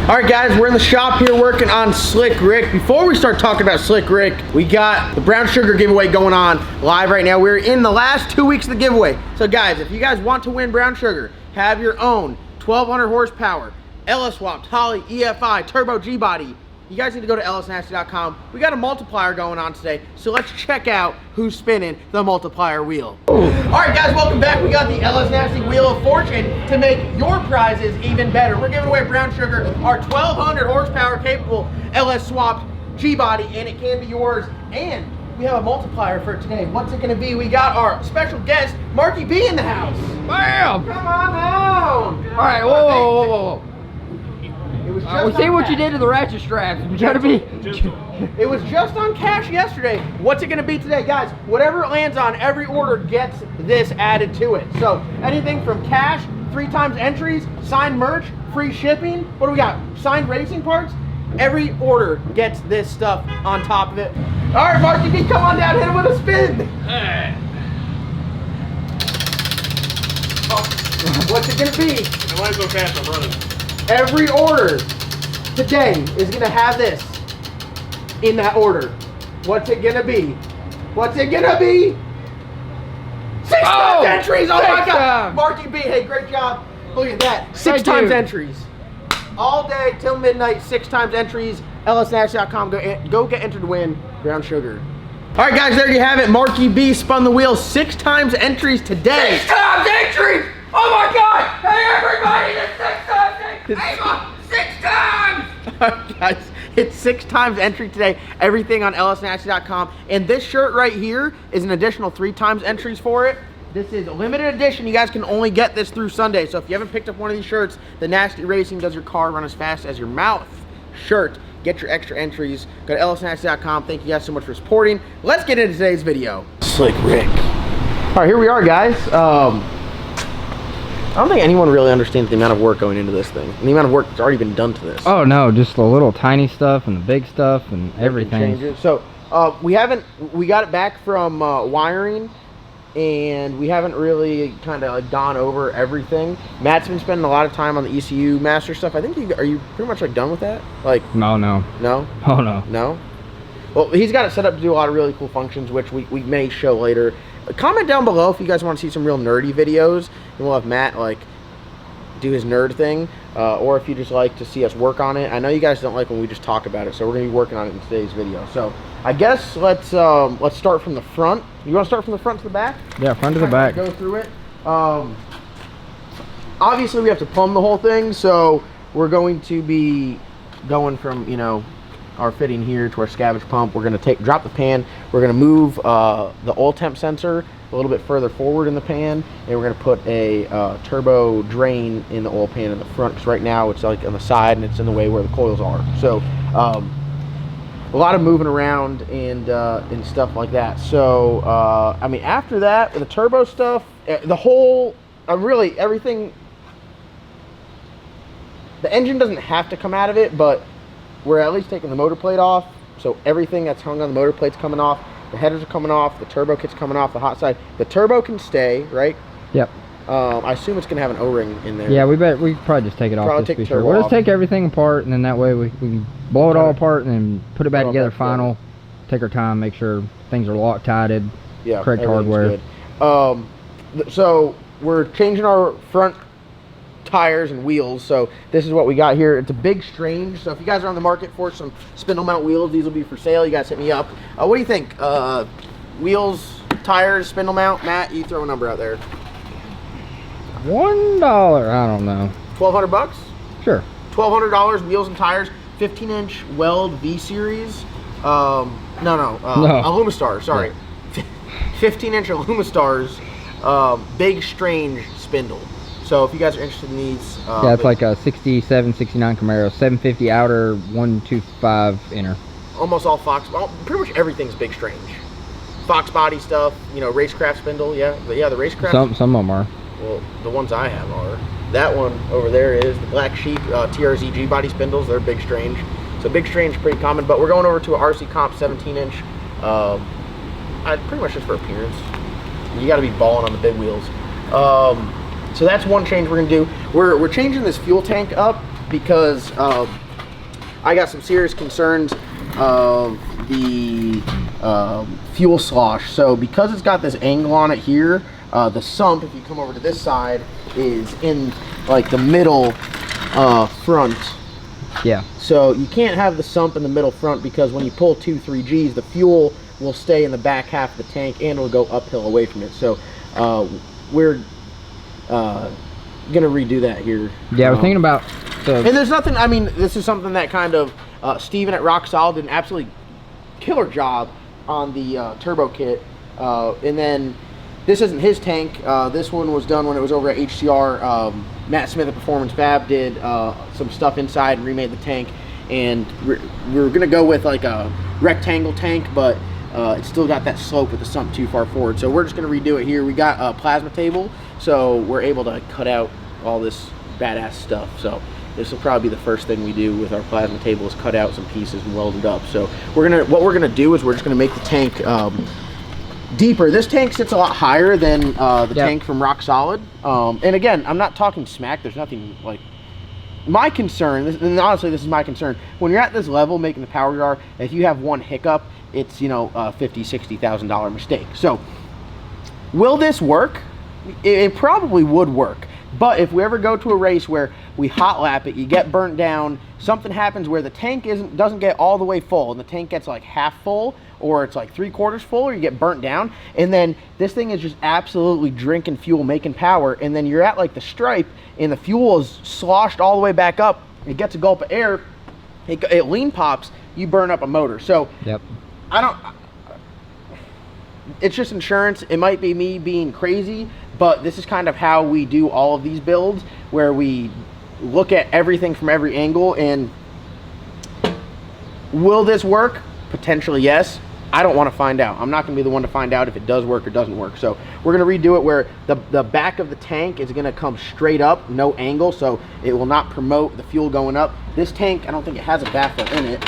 All right, guys, we're in the shop here working on Slick Rick. Before we start talking about Slick Rick, we got the brown sugar giveaway going on live right now. We're in the last 2 weeks of the giveaway. So guys, if you guys want to win brown sugar, have your own 1200 horsepower, LS swapped, Holley, EFI, turbo G-body, you guys need to go to lsnasty.com. We got a multiplier going on today, so let's check out who's spinning the multiplier wheel. All right, guys, welcome back. We got the LS Nasty Wheel of Fortune to make your prizes even better. We're giving away brown sugar, our 1200 horsepower capable LS swapped G-body, and it can be yours. And we have a multiplier for today. What's it gonna be? We got our special guest, Marky B, in the house. Bam! Come on down. All right, whoa. It was just we see what you did to the ratchet straps. You gotta be. It was just on cash yesterday. What's it gonna be today, guys? Whatever it lands on, every order gets this added to it. So anything from cash, 3 times entries, signed merch, free shipping. What do we got? Signed racing parts. Every order gets this stuff on top of it. All right, Marky B, come on down, hit him with a spin. Hey. Oh, what's it gonna be? I might as well catch, I'm running. Every order today is gonna have this in that order. What's it gonna be? What's it gonna be? 6 times entries! Oh my God! Marky B, hey, great job. Look at that. 6 times entries. All day till midnight, 6 times entries. lsnasty.com. Go get entered to win brown sugar. All right, guys, there you have it. Marky B spun the wheel 6 times entries today. 6 times entries! Oh my God! Hey, everybody, it's 6 times entries! Hey, 6 times! All right, guys, it's 6 times entry today. Everything on lsnasty.com. And this shirt right here is an additional 3 times entries for it. This is a limited edition. You guys can only get this through Sunday. So if you haven't picked up one of these shirts, the Nasty Racing Does Your Car Run As Fast As Your Mouth shirt. Get your extra entries. Go to lsnasty.com. Thank you guys so much for supporting. Let's get into today's video. Slick Rick. All right, here we are, guys. I don't think anyone really understands the amount of work going into this thing and the amount of work that's already been done to this. Oh no, just the little tiny stuff and the big stuff and everything. Changes. So we got it back from wiring, and we haven't really kind of like gone over everything. Matt's been spending a lot of time on the ECU master stuff. I think are you pretty much like done with that? Like No. No? Oh no. No? Well, he's got it set up to do a lot of really cool functions, which we may show later. Comment down below if you guys want to see some real nerdy videos, and we'll have Matt like do his nerd thing, or if you just like to see us work on it. I know you guys don't like when we just talk about it, so we're gonna be working on it in today's video. So I guess let's start from the front. You want to start from the front to the back? Yeah, front to the back. Go through it. Obviously we have to plumb the whole thing, so we're going to be going from, you know, our fitting here to our scavenge pump. We're going to drop the pan. We're going to move the oil temp sensor a little bit further forward in the pan, and we're going to put a turbo drain in the oil pan in the front, because right now it's like on the side and it's in the way where the coils are. So a lot of moving around and stuff like that. So I mean, after that, the turbo stuff, the whole really everything, the engine doesn't have to come out of it, but we're at least taking the motor plate off, so everything that's hung on the motor plate's coming off. The headers are coming off. The turbo kit's coming off. The hot side. The turbo can stay, right? Yep. I assume it's gonna have an O-ring in there. Yeah, we probably just take it off. Probably take the turbo We'll off. just take everything apart, and then that way we can blow it all apart and then put it back together final. Take our time, make sure things are Loctited. Yeah. Correct hardware. Good. So we're changing our front tires and wheels, so this is what we got here. It's a big Strange, so if you guys are on the market for some spindle mount wheels, these will be for sale. You guys hit me up. What do you think? Wheels, tires, spindle mount? Matt, you throw a number out there. $1, I don't know. 1,200 bucks? Sure. $1,200 wheels and tires, 15-inch Weld V-Series. No. Alumistar, sorry. Yeah. 15-inch Alumistars, big Strange spindle. So if you guys are interested in these, yeah, it's like a 67, 69 Camaro, 750 outer, 125 inner. Almost all Fox, well, pretty much everything's big Strange. Fox body stuff, you know, racecraft spindle, yeah, the racecraft. Some of them are. Well, the ones I have are. That one over there is the Black Sheep TRZ G body spindles. They're big Strange. So big Strange is pretty common, but we're going over to a RC Comp 17-inch. Pretty much just for appearance. You got to be balling on the big wheels. So that's one change we're gonna do. We're changing this fuel tank up because I got some serious concerns of the fuel slosh. So because it's got this angle on it here, the sump, if you come over to this side, is in like the middle front. Yeah. So you can't have the sump in the middle front because when you pull 2-3 Gs, the fuel will stay in the back half of the tank and it'll go uphill away from it. So we're gonna redo that here. Yeah, I was thinking about and there's nothing, I mean, this is something that kind of Steven at Rock Solid did an absolutely killer job on the turbo kit. And then this isn't his tank. This one was done when it was over at HCR. Matt Smith at Performance Fab did some stuff inside and remade the tank. And we're gonna go with like a rectangle tank, but it's still got that slope with the sump too far forward. So we're just gonna redo it here. We got a plasma table, so we're able to cut out all this badass stuff. So this will probably be the first thing we do with our plasma table, is cut out some pieces and weld it up. So what we're gonna do is we're just gonna make the tank deeper. This tank sits a lot higher than the tank from Rock Solid. And again, I'm not talking smack. There's nothing like, my concern, and honestly this is my concern, when you're at this level making the power jar, if you have one hiccup, it's, you know, a $50,000-$60,000 mistake. So will this work? It probably would work. But if we ever go to a race where we hot lap it, you get burnt down, something happens where the tank doesn't get all the way full, and the tank gets like half full, or it's like 3/4 full, or you get burnt down, and then this thing is just absolutely drinking fuel, making power, and then you're at like the stripe, and the fuel is sloshed all the way back up, it gets a gulp of air, it lean pops, you burn up a motor. So it's just insurance. It might be me being crazy, but this is kind of how we do all of these builds, where we look at everything from every angle. And will this work? Potentially yes. I don't want to find out. I'm not going to be the one to find out if it does work or doesn't work. So we're going to redo it where the back of the tank is going to come straight up, no angle, so it will not promote the fuel going up. This tank, I don't think it has a baffle in it.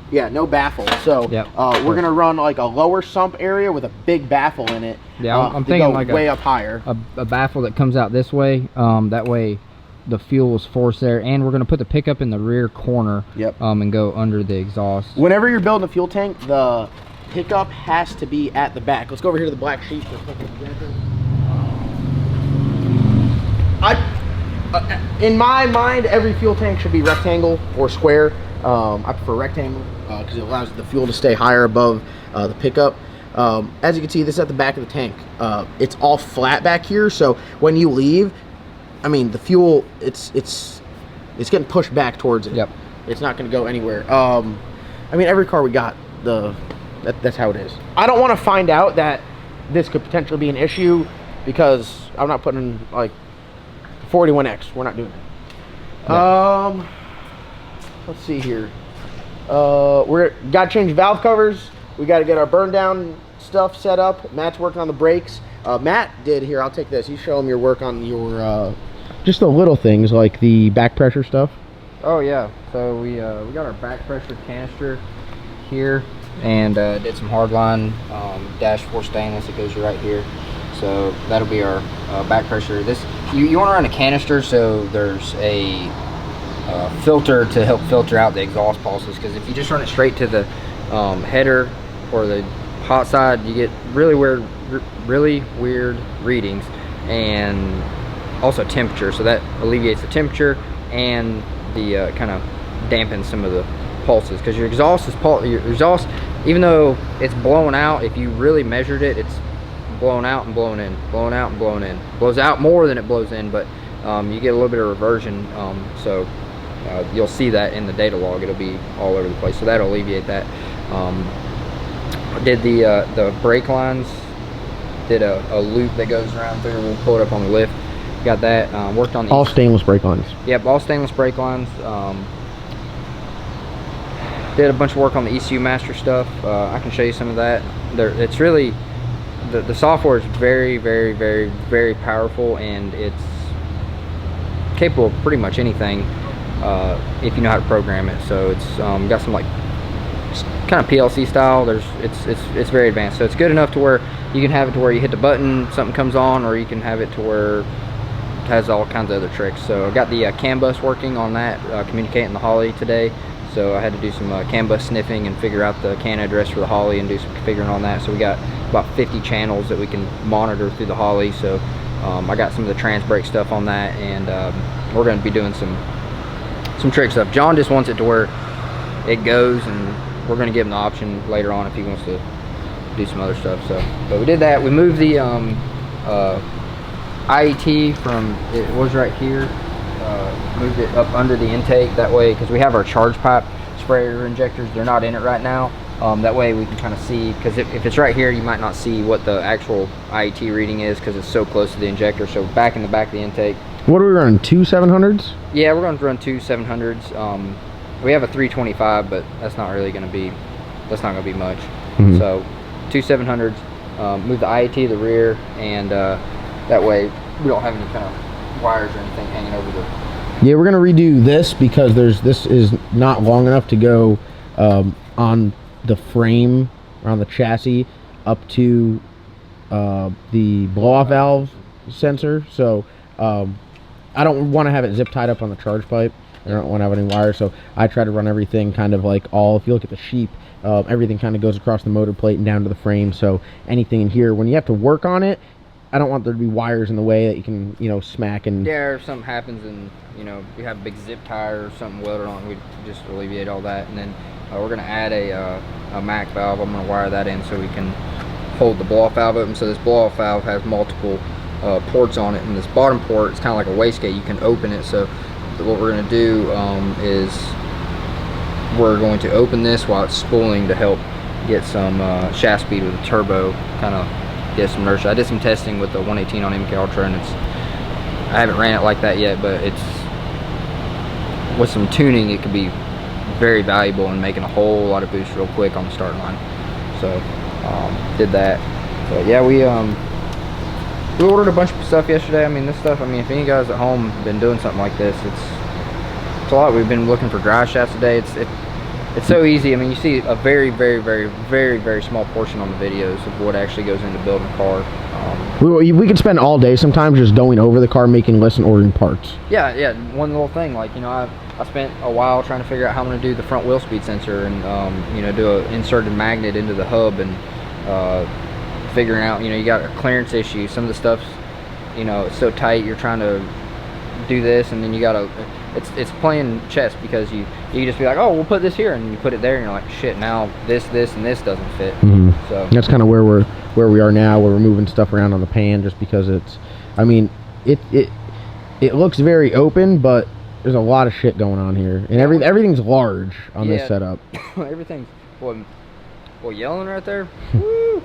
Yeah, no baffle. So we're gonna run like a lower sump area with a big baffle in it. Yeah, I'm thinking like way up higher. A baffle that comes out this way. That way the fuel is forced there, and we're gonna put the pickup in the rear corner. And go under the exhaust. Whenever you're building a fuel tank, the pickup has to be at the back. Let's go over here to the black sheet for a quick example. In my mind, every fuel tank should be rectangle or square. I prefer rectangle because it allows the fuel to stay higher above the pickup. As you can see, this is at the back of the tank. It's all flat back here, so when you leave, I mean, the fuel, it's getting pushed back towards it. It's not going to go anywhere. I mean, every car we got, that's how it is. I don't want to find out that this could potentially be an issue because I'm not putting in like 41X. We're not doing it. Let's see here. We're got to change valve covers. We got to get our burn down stuff set up. Matt's working on the brakes. Matt did here. I'll take this. You show him your work on your just the little things like the back pressure stuff. Oh yeah. So we got our back pressure canister here, and did some hardline dash 4 stainless that goes right here. So that'll be our back pressure. This you want to run a canister so there's a filter to help filter out the exhaust pulses, because if you just run it straight to the header or the hot side, you get really weird readings, and also temperature. So that alleviates the temperature and the kind of dampens some of the pulses, because your exhaust even though it's blowing out, if you really measured it, it's blown out and blown in, blown out and blown in. Blows out more than it blows in, but you get a little bit of reversion. So you'll see that in the data log. It'll be all over the place, so that'll alleviate that. Did the brake lines, did a loop that goes around through. We'll pull it up on the lift. Got that. Worked on all stainless brake lines. Yep, all stainless brake lines. Did a bunch of work on the ECU master stuff. I can show you some of that. It's really the software is very, very, very, very powerful, and it's capable of pretty much anything if you know how to program it. So it's got some like kind of PLC style. It's very advanced, so it's good enough to where you can have it to where you hit the button, something comes on, or you can have it to where it has all kinds of other tricks. So I got the CAN bus working on that, communicating the Holley today. So I had to do some CAN bus sniffing and figure out the CAN address for the Holley and do some configuring on that. So we got about 50 channels that we can monitor through the Holley. So I got some of the trans brake stuff on that, and we're going to be doing some trick stuff. John just wants it to where it goes, and we're going to give him the option later on if he wants to do some other stuff. So, but we did that. We moved the IET from, it was right here, moved it up under the intake, that way, because we have our charge pipe sprayer injectors, they're not in it right now. That way we can kind of see, because if it's right here, you might not see what the actual IET reading is because it's so close to the injector. So back in the back of the intake. What are we running, 2 700s? Yeah, we're going to run 2 700s. We have a 325, but that's not really going to be, that's not going to be much. So 2 700s, move the IET to the rear, and that way we don't have any kind of wires or anything hanging over the. Yeah, we're gonna redo this because this is not long enough to go on the frame or on the chassis up to the blow-off valve sensor. So I don't want to have it zip tied up on the charge pipe. I don't want to have any wires, so I try to run everything kind of like all. If you look at the sheep, everything kind of goes across the motor plate and down to the frame. So anything in here, when you have to work on it, I don't want there to be wires in the way that you can, you know, smack and. Yeah, if something happens and, you know, we have a big zip tie or something welded on, we just alleviate all that. And then we're going to add a MAC valve. I'm going to wire that in so we can hold the blow-off valve open. So this blow-off valve has multiple ports on it, and this bottom port is kind of like a wastegate. You can open it. So what we're going to do is we're going to open this while it's spooling to help get some shaft speed with the turbo, kind of get some inertia. I did some testing with the 118 on MK Ultra, and I haven't ran it like that yet, but it's, with some tuning, it could be very valuable in making a whole lot of boost real quick on the start line. So did that. But yeah, we ordered a bunch of stuff yesterday. I mean, this stuff, I mean, if any guys at home have been doing something like this, it's a lot. We've been looking for drive shafts today. It's so easy. I mean, you see a very, very, very, very, very small portion on the videos of what actually goes into building a car. We could spend all day sometimes just going over the car, making lists and ordering parts. Yeah, yeah. One little thing, like, you know, I spent a while trying to figure out how I'm going to do the front wheel speed sensor, and you know, do an inserted magnet into the hub, and figuring out, you know, you got a clearance issue. Some of the stuff's, you know, it's so tight. You're trying to do this, and then you gotta. It's playing chess, because you just be like, oh, we'll put this here, and you put it there, and you're like, shit, now this and this doesn't fit. So that's kind of where we are now, where we're moving stuff around on the pan, just because it's, I mean, it looks very open, but there's a lot of shit going on here, and everything's large on this setup. Everything's, boy, yelling right there. Woo,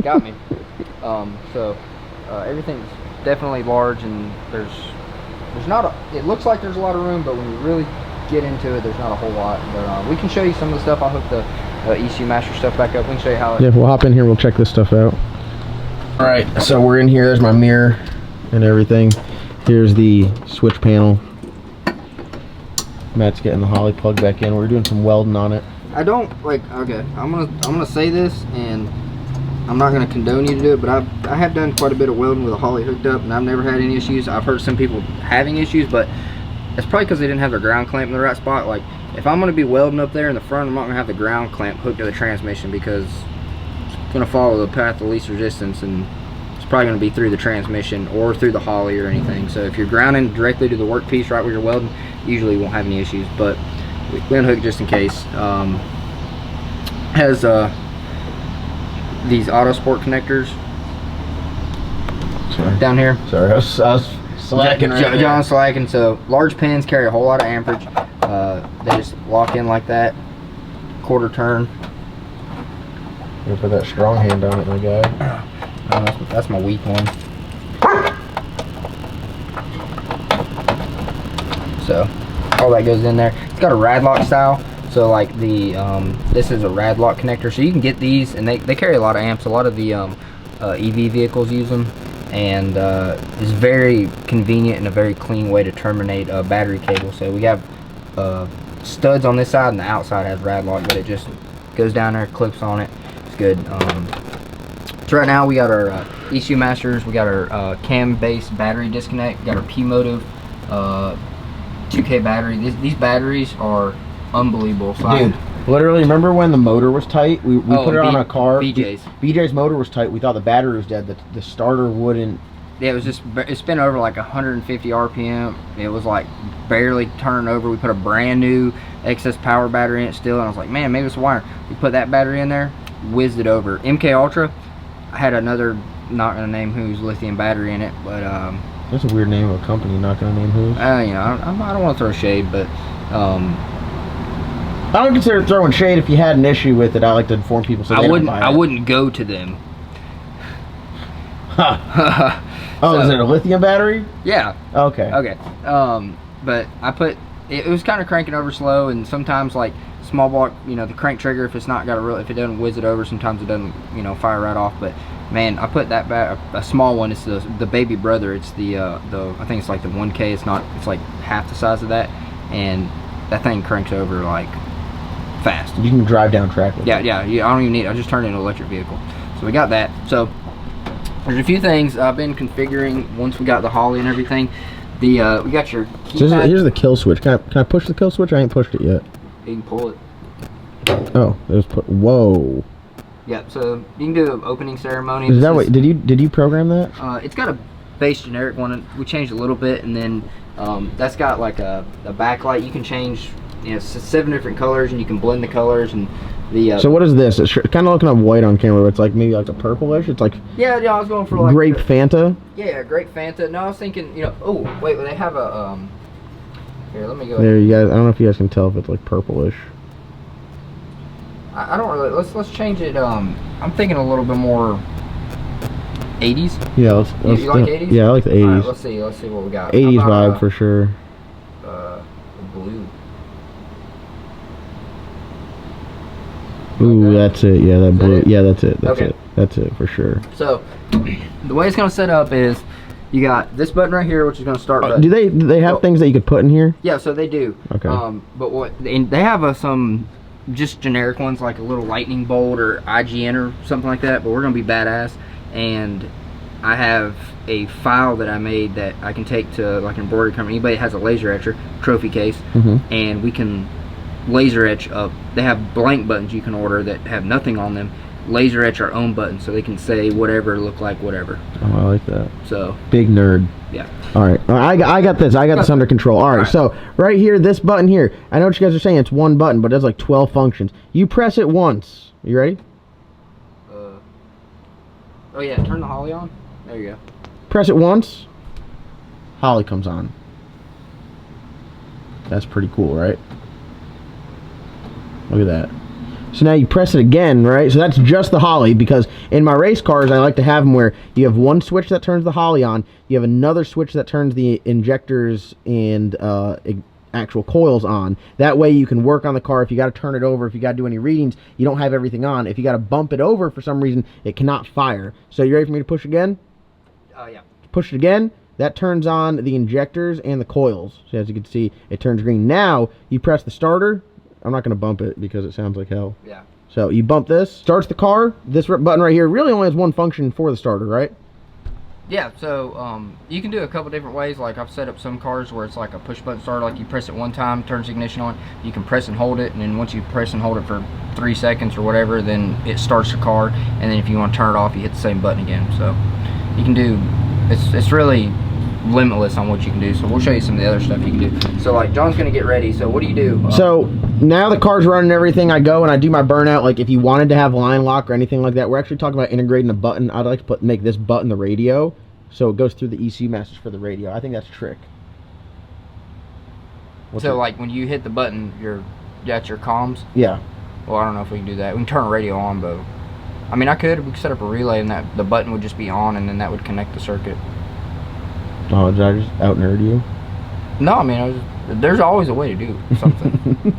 got me. So everything's definitely large, and there's not a, it looks like there's a lot of room, but when you really get into it, there's not a whole lot. But we can show you some of the stuff. I'll hook the ECU master stuff back up. We can show you how it. Yeah, we'll hop in here, we'll check this stuff out. All right, so we're in here. There's my mirror and everything. Here's the switch panel. Matt's getting the Holley plug back in. We're doing some welding on it. I don't like, okay, I'm gonna say this, and I'm not gonna condone you to do it, but I have done quite a bit of welding with a Holley hooked up, and I've never had any issues. I've heard some people having issues, but it's probably because they didn't have their ground clamp in the right spot. Like, if I'm gonna be welding up there in the front, I'm not gonna have the ground clamp hooked to the transmission, because it's gonna follow the path of least resistance, and it's probably gonna be through the transmission or through the Holley or anything. So if you're grounding directly to the workpiece right where you're welding, usually you won't have any issues, but we unhook just in case. Has these auto sport connectors. Sorry. Down here. Sorry, I was slacking. John's slacking. So large pins carry a whole lot of amperage. They just lock in like that. Quarter turn. You put that strong hand on it, my guy. That's my weak one. So all that goes in there. It's got a rad lock style. So like the this is a rad lock connector, so you can get these, and they carry a lot of amps. A lot of the EV vehicles use them, and it's very convenient and a very clean way to terminate a battery cable. So we have studs on this side, and the outside has rad lock, but it just goes down there, clips on it. It's good. So right now we got our ECU masters, we got our cam-based battery disconnect, we got our P-Motive 2K battery. These batteries are unbelievable. So dude, literally, remember when the motor was tight? We put it on a car. BJ's motor was tight. We thought the battery was dead. The starter wouldn't. Yeah, it spin over like 150 RPM. It was like barely turning over. We put a brand new excess power battery in it still, and I was like, man, maybe it's a wire. We put that battery in there, whizzed it over. MK Ultra, I had another, not gonna name whose, lithium battery in it, but that's a weird name of a company. Not gonna name whose. you know, I don't want to throw shade, but I don't consider throwing shade. If you had an issue with it, I like to inform people. So I wouldn't go to them. Huh. Oh, so, is it a lithium battery? Yeah. Okay. Okay. But I put it was kind of cranking over slow, and sometimes like small block, you know, the crank trigger, if it's not got if it doesn't whiz it over, sometimes it doesn't, you know, fire right off. But man, I put that a small one. It's the baby brother. It's the I think it's like the 1K. It's like half the size of that, and that thing cranks over like fast. You can drive down track with it. Yeah. I don't even need. I just turned it into an electric vehicle. So we got that. So there's a few things I've been configuring once we got the Holley and everything. We got your keypad. So here's the kill switch. Can I push the kill switch? I ain't pushed it yet. You can pull it. Oh, it was put. Whoa. Yeah, so you can do an opening ceremony. Is that what? Did you program that? It's got a base generic one. We changed a little bit, and then that's got like a backlight. You can change, you know, 7 different colors, and you can blend the colors and the. So what is this? It's kind of looking up white on camera. But it's like maybe like a purplish. It's like. Yeah. I was going for like grape Fanta. Yeah, grape Fanta. No, I was thinking, you know. Oh, wait, they have a Here, let me go. There, you guys. I don't know if you guys can tell if it's like purplish. I don't really. Let's change it. I'm thinking a little bit more 80s. Yeah, you like 80s? Yeah, I like the 80s. All right, let's see what we got. 80s vibe for sure. Blue. Ooh, like that's it. Yeah, that blue. It? Yeah, that's it. That's okay. it. That's it for sure. So, the way it's gonna set up is, you got this button right here, which is gonna start. Button. Do they have things that you could put in here? Yeah, so they do. Okay. But they have some just generic ones, like a little lightning bolt or IGN or something like that. But we're gonna be badass, and I have a file that I made that I can take to like an embroidery company. Anybody that has a laser etcher trophy case, and we can laser etch up. They have blank buttons you can order that have nothing on them. Laser etch our own buttons so they can say whatever, look like whatever. Oh, I like that. So big nerd. Yeah. All right, I got this. I got this under control. All right, so right here, this button here. I know what you guys are saying. It's one button, but it has like 12 functions. You press it once. You ready? Oh yeah, turn the Holley on. There you go. Press it once. Holley comes on. That's pretty cool, right? Look at that. So now you press it again, right? So that's just the Holley, because in my race cars, I like to have them where you have one switch that turns the Holley on, you have another switch that turns the injectors and actual coils on. That way you can work on the car. If you got to turn it over, if you got to do any readings, you don't have everything on. If you got to bump it over for some reason, it cannot fire. So you ready for me to push again? Yeah. Push it again. That turns on the injectors and the coils. So as you can see, it turns green. Now you press the starter. I'm not going to bump it because it sounds like hell. Yeah. So you bump this, starts the car. This button right here really only has one function for the starter, right? Yeah, so you can do a couple different ways. Like I've set up some cars where it's like a push button starter, like you press it one time, turns the ignition on. You can press and hold it, and then once you press and hold it for 3 seconds or whatever, then it starts the car. And then if you want to turn it off, you hit the same button again. So you can do, it's really limitless on what you can do. So we'll show you some of the other stuff you can do. So like John's gonna get ready. So what do you do? So now the car's running and everything, I go and I do my burnout. Like if you wanted to have line lock or anything like that, we're actually talking about integrating a button. I'd like to make this button the radio, so it goes through the ECU masters for the radio. I think that's a trick. So like when you hit the button, you got your comms? Yeah. Well, I don't know if we can do that. We can turn a radio on, but I mean, we could set up a relay and that the button would just be on, and then that would connect the circuit. Oh, did I just out nerd you? No, I mean, there's always a way to do something.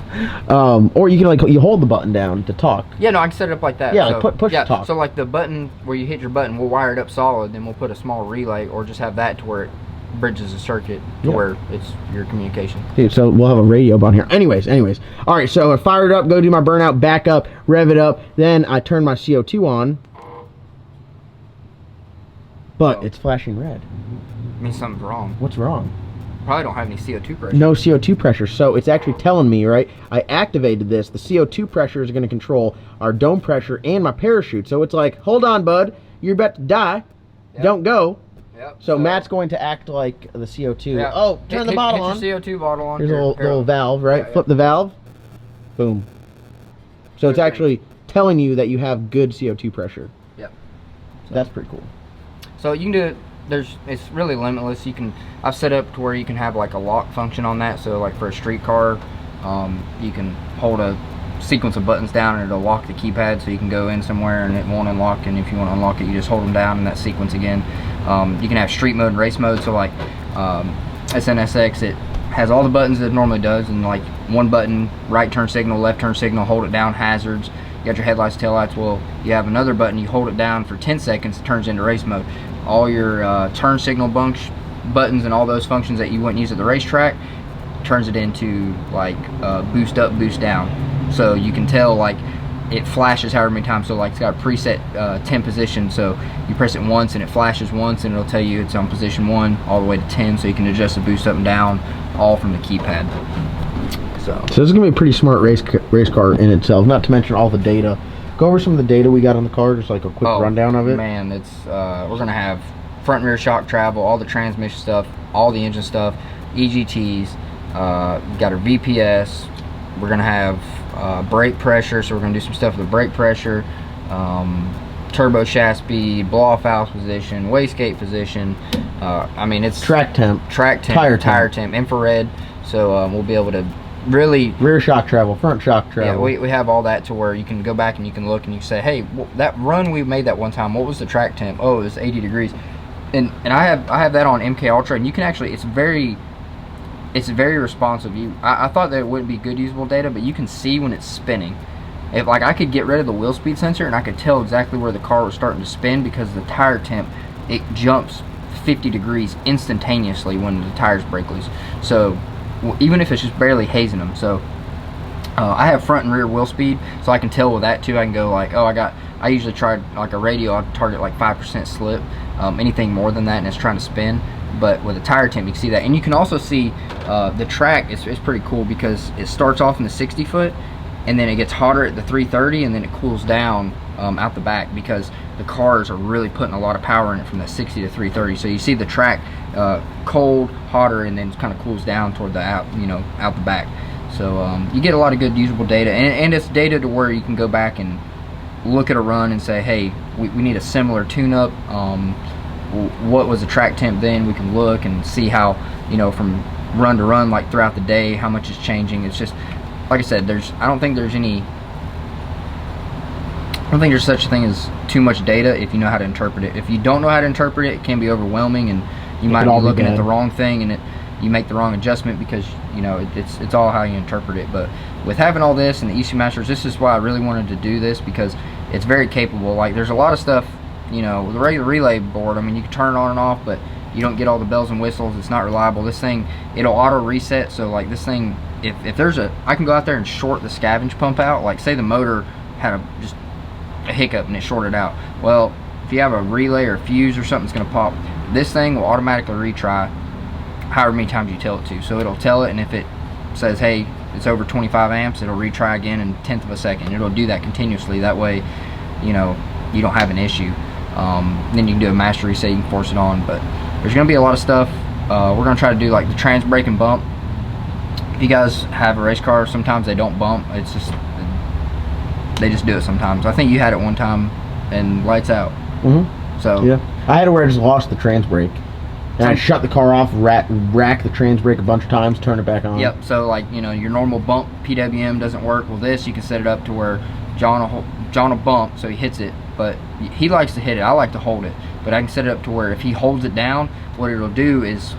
Or you can like you hold the button down to talk. Yeah, no, I can set it up like that. Yeah, so, like push to talk. So like the button where you hit your button, we'll wire it up solid, then we'll put a small relay, or just have that to where bridges the circuit to where it's your communication. Dude, so we'll have a radio on here. Anyways. All right, so I fire it up, go do my burnout, back up, rev it up. Then I turn my CO2 on. But it's flashing red. Means something's wrong. What's wrong? Probably don't have any CO2 pressure. No CO2 pressure. So it's actually telling me, right? I activated this. The CO2 pressure is going to control our dome pressure and my parachute. So it's like, hold on, bud. You're about to die. Yep. Don't go. Yep. So Matt's going to act like the CO2. Yep. Oh, turn the bottle on. Hit your CO2 bottle on. Here's a little valve, right? Yeah, Flip the valve. Boom. So it's actually telling you that you have good CO2 pressure. Yep. So that's pretty cool. So you can do it. It's really limitless. I've set up to where you can have like a lock function on that. So like for a street car, you can hold a sequence of buttons down and it'll lock the keypad, so you can go in somewhere and it won't unlock. And if you want to unlock it, you just hold them down in that sequence again. You can have street mode and race mode. So like SNSX, it has all the buttons that it normally does, and like one button, right turn signal, left turn signal, hold it down, hazards. You got your headlights, taillights. Well, you have another button, you hold it down for 10 seconds, it turns into race mode. All your turn signal buttons and all those functions that you wouldn't use at the racetrack, turns it into like boost up, boost down. So you can tell like it flashes however many times. So like it's got a preset 10 position. So you press it once and it flashes once, and it'll tell you it's on position 1 all the way to 10. So you can adjust the boost up and down all from the keypad. So this is gonna be a pretty smart race car in itself. Not to mention all the data. Go over some of the data we got on the car, just like a quick rundown of it. Man, it's we're gonna have front and rear shock travel, all the transmission stuff, all the engine stuff, EGTs. Got our VPS. We're gonna have brake pressure, so we're gonna do some stuff with the brake pressure, turbo shaft speed, blow off valve position, wastegate position. I mean, it's track temp, tire temp, infrared. So we'll be able to really rear shock travel, front shock travel. Yeah, we have all that to where you can go back and you can look and you say, hey, that run we made that one time, what was the track temp? Oh, it was 80 degrees. And I have that on MK Ultra, and you can actually, it's very responsive. I thought that it wouldn't be good usable data, but you can see when it's spinning. If like I could get rid of the wheel speed sensor and I could tell exactly where the car was starting to spin, because the tire temp, it jumps 50 degrees instantaneously when the tires break loose. So even if it's just barely hazing them. So I have front and rear wheel speed, so I can tell with that too. I can go like, oh, I usually try like a radio, I target like 5% slip. Anything more than that and it's trying to spin. But with a tire temp, you can see that. And you can also see the track is pretty cool, because it starts off in the 60 foot and then it gets hotter at the 330 and then it cools down out the back, because the cars are really putting a lot of power in it from the 60 to 330. So you see the track cold, hotter, and then it kind of cools down toward the out the back. So you get a lot of good usable data, and it's data to where you can go back and look at a run and say, hey, we need a similar tune-up. What was the track temp then? We can look and see how, from run to run, like throughout the day, how much is changing. It's just, like I said, I don't think there's such a thing as too much data if you know how to interpret it. If you don't know how to interpret it, it can be overwhelming, and you might be looking at the wrong thing, and you make the wrong adjustment, because it's all how you interpret it. But with having all this and the ECU Masters, this is why I really wanted to do this, because it's very capable. Like there's a lot of stuff, with the regular relay board, I mean, you can turn it on and off, but you don't get all the bells and whistles. It's not reliable. This thing, it'll auto reset. So like this thing, if there's I can go out there and short the scavenge pump out. Like say the motor had just a hiccup and it shorted out. Well, if you have a relay or a fuse or something that's going to pop, this thing will automatically retry however many times you tell it to. So it'll tell it, and if it says, hey, it's over 25 amps, it'll retry again in 1/10 of a second. It'll do that continuously. That way, you don't have an issue. Then you can do a master reset, you can force it on. But there's going to be a lot of stuff. We're going to try to do like the trans brake and bump. If you guys have a race car, sometimes they don't bump. It's just, they just do it sometimes. I think you had it one time and lights out. Mm-hmm. So yeah, I had it where I just lost the trans brake, and I shut the car off, rack the trans brake a bunch of times, turn it back on. Yep. So like your normal bump PWM doesn't work. Well, this you can set it up to where John will bump, so he hits it, but he likes to hit it. I like to hold it, but I can set it up to where if he holds it down, what it'll do is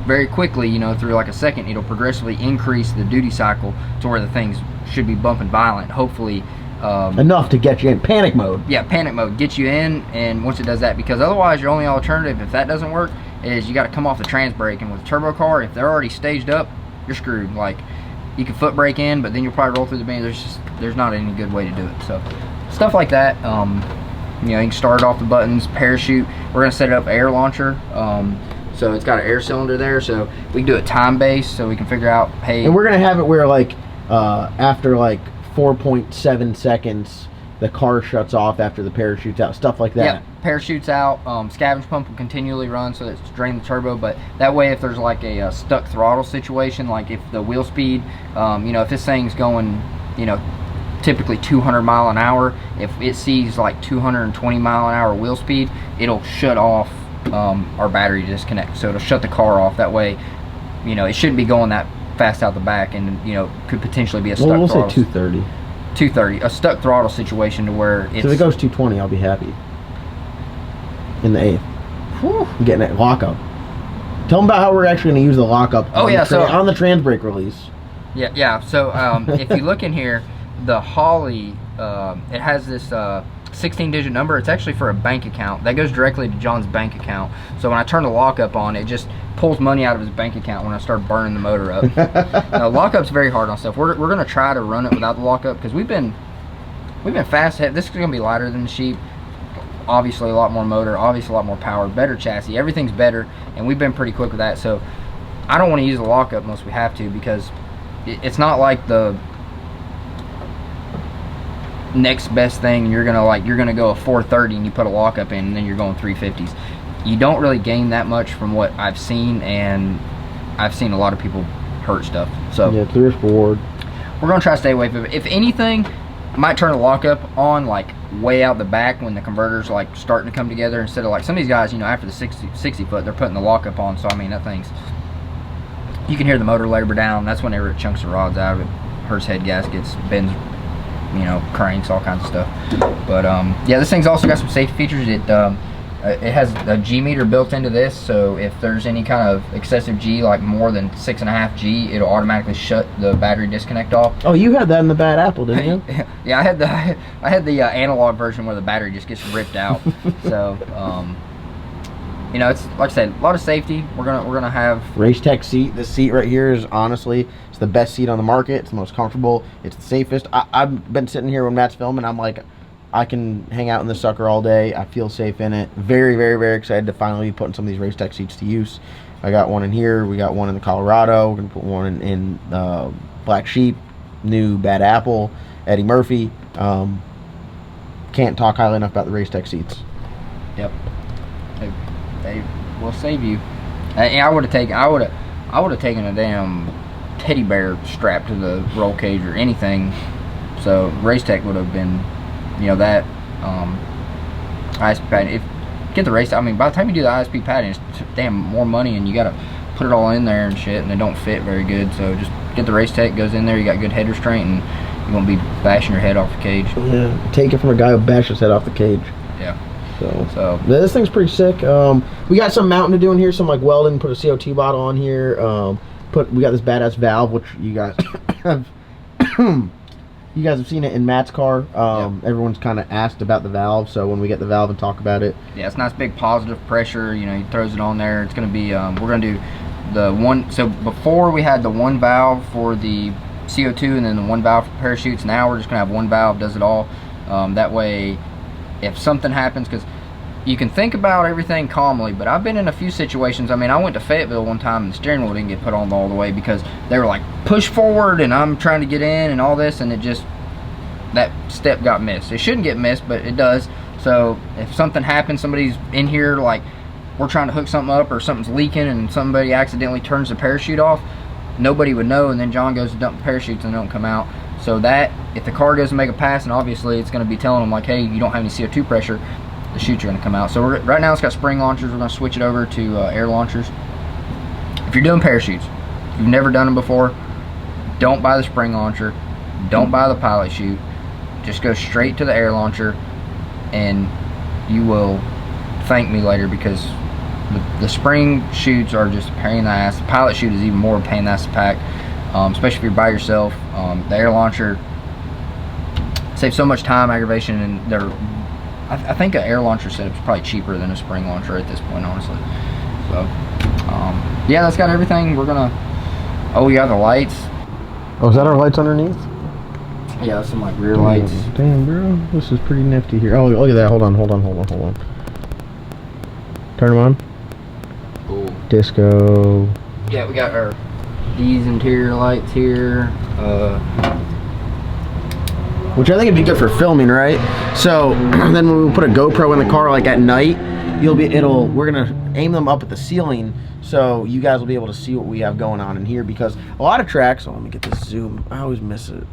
very quickly, through like a second, it'll progressively increase the duty cycle to where the things should be bumping violent. Hopefully. Enough to get you in panic mode. Yeah, panic mode. Get you in, and once it does that, because otherwise your only alternative, if that doesn't work, is you got to come off the trans brake, and with a turbo car, if they're already staged up, you're screwed. Like, you can foot brake in, but then you'll probably roll through the bend. There's not any good way to do it. So stuff like that. You know, you can start it off the buttons, parachute. We're gonna set it up air launcher. So it's got an air cylinder there, so we can do it time based, so we can figure out, hey. And we're gonna have it where like after like 4.7 seconds, the car shuts off after the parachute's out, stuff like that. Yeah, parachute's out. Scavenge pump will continually run, so it's drain the turbo. But that way, if there's like a stuck throttle situation, like if the wheel speed, you know, if this thing's going, you know, typically 200 mile an hour, if it sees like 220 mile an hour wheel speed, it'll shut off our battery disconnect. So it'll shut the car off. That way, you know, it shouldn't be going that fast out the back, and you know, could potentially be a stuck we'll throttle. say 230. 230, a stuck throttle situation to where it's... So if it goes 220, I'll be happy. In the 8th. Whew. I'm getting that lockup. Tell them about how we're actually going to use the lockup on the trans brake release. Yeah. So if you look in here, the HOLLEY, it has this 16-digit number. It's actually for a bank account. That goes directly to John's bank account. So when I turn the lockup on, it just pulls money out of his bank account when I start burning the motor up. Now, lockup's very hard on stuff. We're going to try to run it without the lockup, because we've been fast. This is going to be lighter than the Sheep. Obviously a lot more motor, obviously a lot more power, better chassis. Everything's better, and we've been pretty quick with that. So I don't want to use the lockup unless we have to, because it's not like the next best thing. You're gonna go a 430 and you put a lockup in, and then you're going 350s. You don't really gain that much from what I've seen, and I've seen a lot of people hurt stuff. So yeah, it's the risk reward. We're gonna try to stay away from it. If anything, I might turn the lockup on like way out the back when the converter's like starting to come together, instead of like some of these guys, you know, after the 60 foot, they're putting the lockup on. So I mean, that thing's, you can hear the motor labor down. That's whenever it chunks the rods out of it, hurts head gaskets, bends, you know, cranks, all kinds of stuff. But yeah, this thing's also got some safety features. It has a G meter built into this, so if there's any kind of excessive G, like more than 6.5 G, it'll automatically shut the battery disconnect off. Oh, you had that in the Bad Apple, didn't you? Yeah, I had the analog version where the battery just gets ripped out. So you know, it's like I said, a lot of safety. We're gonna have Race Tech seat. This seat right here is honestly, it's the best seat on the market. It's the most comfortable. It's the safest. I've been sitting here when Matt's filming. I'm like, I can hang out in this sucker all day. I feel safe in it. Very, very, very excited to finally be putting some of these Race Tech seats to use. I got one in here. We got one in the Colorado. We're gonna put one in Black Sheep, new Bad Apple, Eddie Murphy. Can't talk highly enough about the Race Tech seats. Yep. They will save you. And I would have taken a damn teddy bear strapped to the roll cage or anything. So Race Tech would have been, you know, that ISP pad. If get the race, I mean, by the time you do the ISP padding, it's damn more money, and you got to put it all in there and shit, and they don't fit very good. So just get the Race Tech, goes in there. You got good head restraint, and you won't be bashing your head off the cage. Yeah, take it from a guy who bashed his head off the cage. Yeah. So this thing's pretty sick. We got some mounting to do in here, some like welding, put a CO2 bottle on here. We got this badass valve, which you guys have you guys have seen it in Matt's car. Yep. Everyone's kind of asked about the valve, so when we get the valve and talk about it. Yeah, it's nice big positive pressure. You know, he throws it on there. It's going to be, we're going to do the one, so before we had the one valve for the CO2 and then the one valve for parachutes. Now we're just going to have one valve, does it all. That way, if something happens, because you can think about everything calmly, but I've been in a few situations. I mean, I went to Fayetteville one time and the steering wheel didn't get put on all the way because they were like, push forward, and I'm trying to get in and all this, and it just, that step got missed. It shouldn't get missed, but it does. So if something happens, somebody's in here, like we're trying to hook something up or something's leaking and somebody accidentally turns the parachute off, nobody would know, and then John goes to dump the parachutes and they don't come out. So that, if the car goes to make a pass, and obviously it's going to be telling them like, hey, you don't have any CO2 pressure, the chutes are going to come out. So right now it's got spring launchers. We're going to switch it over to air launchers. If you're doing parachutes, if you've never done them before, don't buy the spring launcher, don't buy the pilot chute, just go straight to the air launcher, and you will thank me later, because the spring chutes are just a pain in the ass. The pilot chute is even more of a pain in the ass to pack, especially if you're by yourself. The air launcher saves so much time, aggravation, and I think an air launcher setup is probably cheaper than a spring launcher at this point, honestly. So, yeah, that's got everything. We're gonna. Oh, we got the lights. Oh, is that our lights underneath? Yeah, that's some like rear lights. Damn, bro, this is pretty nifty here. Oh, look at that. Hold on. Turn them on. Cool. Disco. Yeah, we got these interior lights here. Which I think would be good for filming, right? So then when we put a GoPro in the car, like at night, we're gonna aim them up at the ceiling, so you guys will be able to see what we have going on in here. Because a lot of tracks. Oh, let me get this zoom. I always miss it.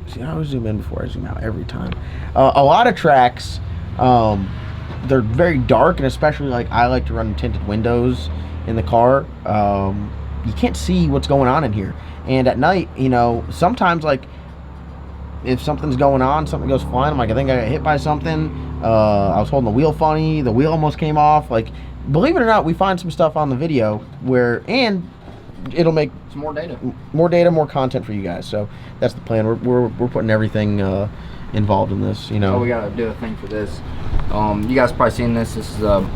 See, I always zoom in before I zoom out every time. A lot of tracks, they're very dark, and especially like I like to run tinted windows in the car. You can't see what's going on in here, and at night, you know, sometimes like if something's going on, something goes flying, I'm like, I think I got hit by something. I was holding the wheel funny, the wheel almost came off. Like, believe it or not, we find some stuff on the video and it'll make some more data, more content for you guys. So that's the plan. We're putting everything involved in this, you know. Oh, we gotta do a thing for this. You guys probably seen this. This is a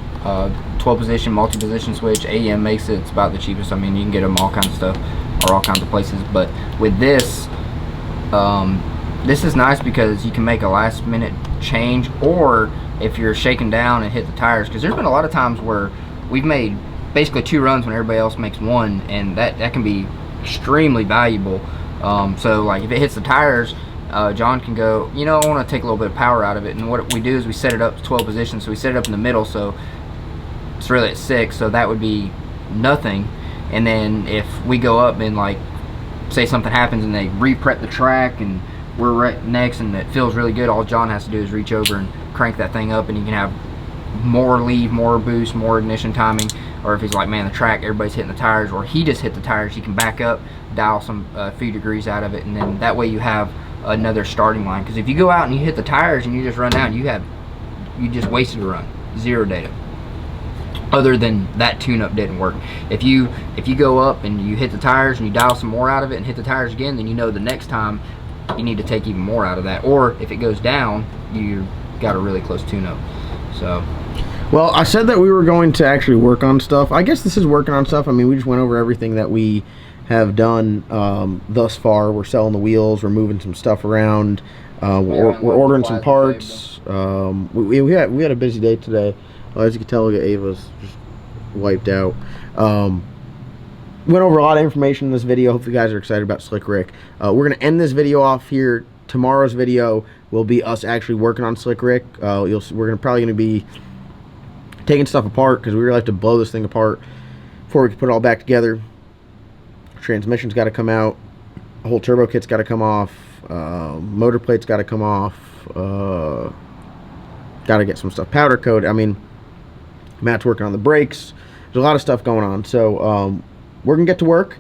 12-position multi-position switch. AEM makes it. It's about the cheapest. I mean, you can get them all kinds of stuff or all kinds of places. But with this, this is nice because you can make a last-minute change, or if you're shaking down and hit the tires. Because there's been a lot of times where we've made basically 2 runs when everybody else makes 1, and that can be extremely valuable. So like if it hits the tires, John can go, you know, I want to take a little bit of power out of it, and what we do is we set it up to 12 positions. So we set it up in the middle, so it's really at 6, so that would be nothing. And then if we go up and like say something happens and they re-prep the track and we're right next and it feels really good, all John has to do is reach over and crank that thing up, and you can have more leave, more boost, more ignition timing. Or if he's like, man, the track, everybody's hitting the tires, or he just hit the tires, you can back up, dial some few degrees out of it, and then that way you have another starting line. Because if you go out and you hit the tires and you just run out, you just wasted a run, 0 data. Other than that tune-up didn't work. If you go up and you hit the tires and you dial some more out of it and hit the tires again, then you know the next time you need to take even more out of that. Or if it goes down, you got a really close tune-up. So, well, I said that we were going to actually work on stuff. I guess this is working on stuff. I mean, we just went over everything that we have done thus far. We're selling the wheels. We're moving some stuff around. We're ordering some parts. We had a busy day today. As you can tell, Ava's just wiped out. Went over a lot of information in this video. Hope you guys are excited about Slick Rick. We're going to end this video off here. Tomorrow's video will be us actually working on Slick Rick. We're probably going to be taking stuff apart, because we really like to blow this thing apart before we can put it all back together. Transmission's got to come out. The whole turbo kit's got to come off. Motor plate's got to come off. Got to get some stuff powder coated. I mean, Matt's working on the brakes. There's a lot of stuff going on. So we're going to get to work.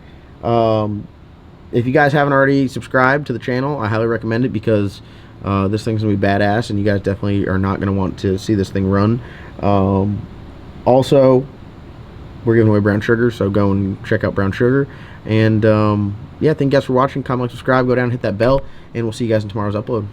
If you guys haven't already subscribed to the channel, I highly recommend it, because this thing's going to be badass, and you guys definitely are not going to want to see this thing run. Also, we're giving away brown sugar, so go and check out brown sugar. And yeah, thank you guys for watching. Comment, like, subscribe, go down and hit that bell, and we'll see you guys in tomorrow's upload.